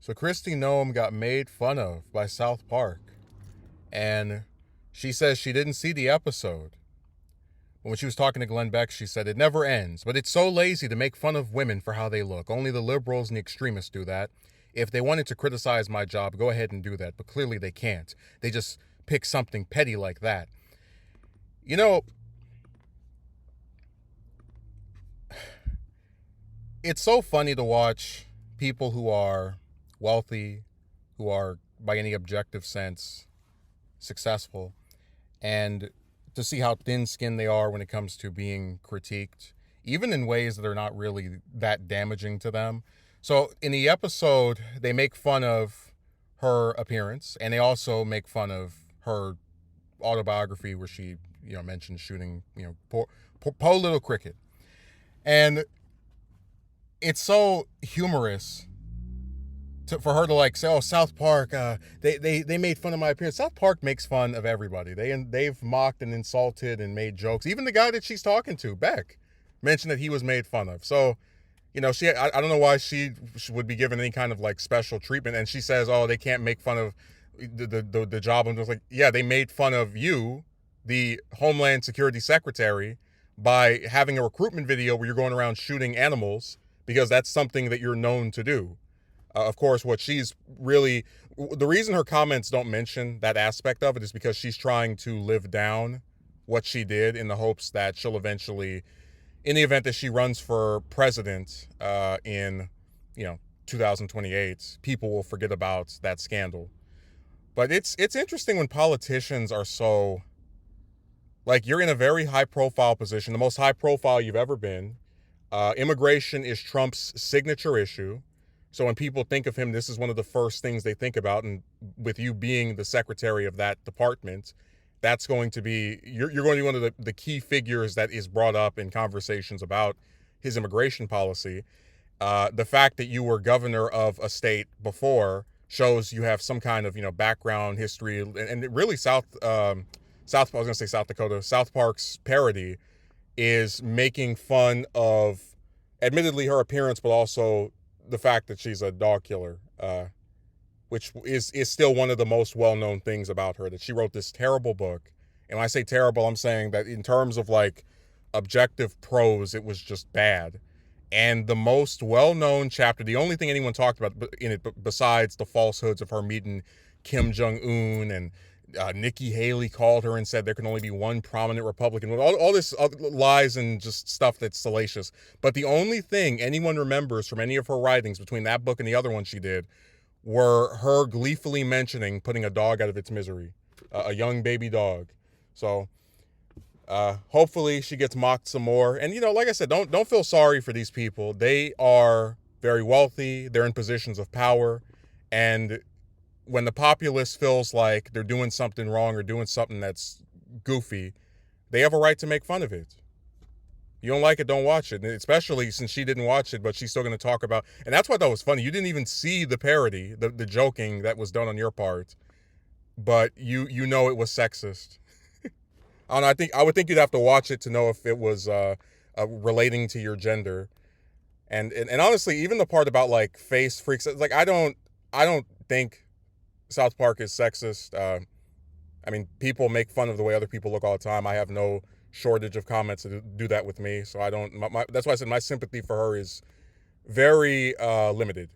So Kristi Noem got made fun of by South Park, and she says she didn't see the episode. But when she was talking to Glenn Beck, she said, "It never ends, but it's so lazy to make fun of women for how they look. Only the liberals and the extremists do that. If they wanted to criticize my job, go ahead and do that, but clearly they can't. They just pick something petty like that." You know, it's so funny to watch people who are wealthy, who are, by any objective sense, successful, and to see how thin-skinned they are when it comes to being critiqued, even in ways that are not really that damaging to them. So in the episode, they make fun of her appearance, and they also make fun of her autobiography where she, mentions shooting, poor little cricket. And it's so humorous for her to like say, "Oh, South Park, they made fun of my appearance." South Park makes fun of everybody. They've mocked and insulted and made jokes. Even the guy that she's talking to, Beck, mentioned that he was made fun of. So, I don't know why she would be given any kind of like special treatment. And she says, "Oh, they can't make fun of the job." I'm just like, yeah, they made fun of you, the Homeland Security Secretary, by having a recruitment video where you're going around shooting animals because that's something that you're known to do. Of course, the reason her comments don't mention that aspect of it is because she's trying to live down what she did in the hopes that she'll eventually, in the event that she runs for president in 2028, people will forget about that scandal. But it's interesting when politicians are so, like, you're in a very high profile position, the most high profile you've ever been. Immigration is Trump's signature issue. So when people think of him, this is one of the first things they think about. And with you being the secretary of that department, that's going to be, you're going to be one of the key figures that is brought up in conversations about his immigration policy. The fact that you were governor of a state before shows you have some kind of, background history. And really I was going to say South Dakota, South Park's parody is making fun of, admittedly, her appearance, but also the fact that she's a dog killer, which is still one of the most well-known things about her, that she wrote this terrible book. And when I say terrible, I'm saying that in terms of like objective prose, it was just bad. And the most well-known chapter, the only thing anyone talked about in it besides the falsehoods of her meeting Kim Jong-un, and Nikki Haley called her and said there can only be one prominent Republican. All this lies and just stuff that's salacious. But the only thing anyone remembers from any of her writings between that book and the other one she did were her gleefully mentioning putting a dog out of its misery, a young baby dog. So hopefully she gets mocked some more. And, like I said, don't feel sorry for these people. They are very wealthy. They're in positions of power. And when the populace feels like they're doing something wrong or doing something that's goofy, they have a right to make fun of it. You don't like it, don't watch it. And especially since she didn't watch it, but she's still going to talk about. And that's what I thought was funny. You didn't even see the parody, the joking that was done on your part, but you know it was sexist. I don't know. I would think you'd have to watch it to know if it was relating to your gender. And honestly, even the part about like face freaks, like I don't think South Park is sexist. I mean, people make fun of the way other people look all the time. I have no shortage of comments to do that with me. So I don't. That's why I said my sympathy for her is very limited.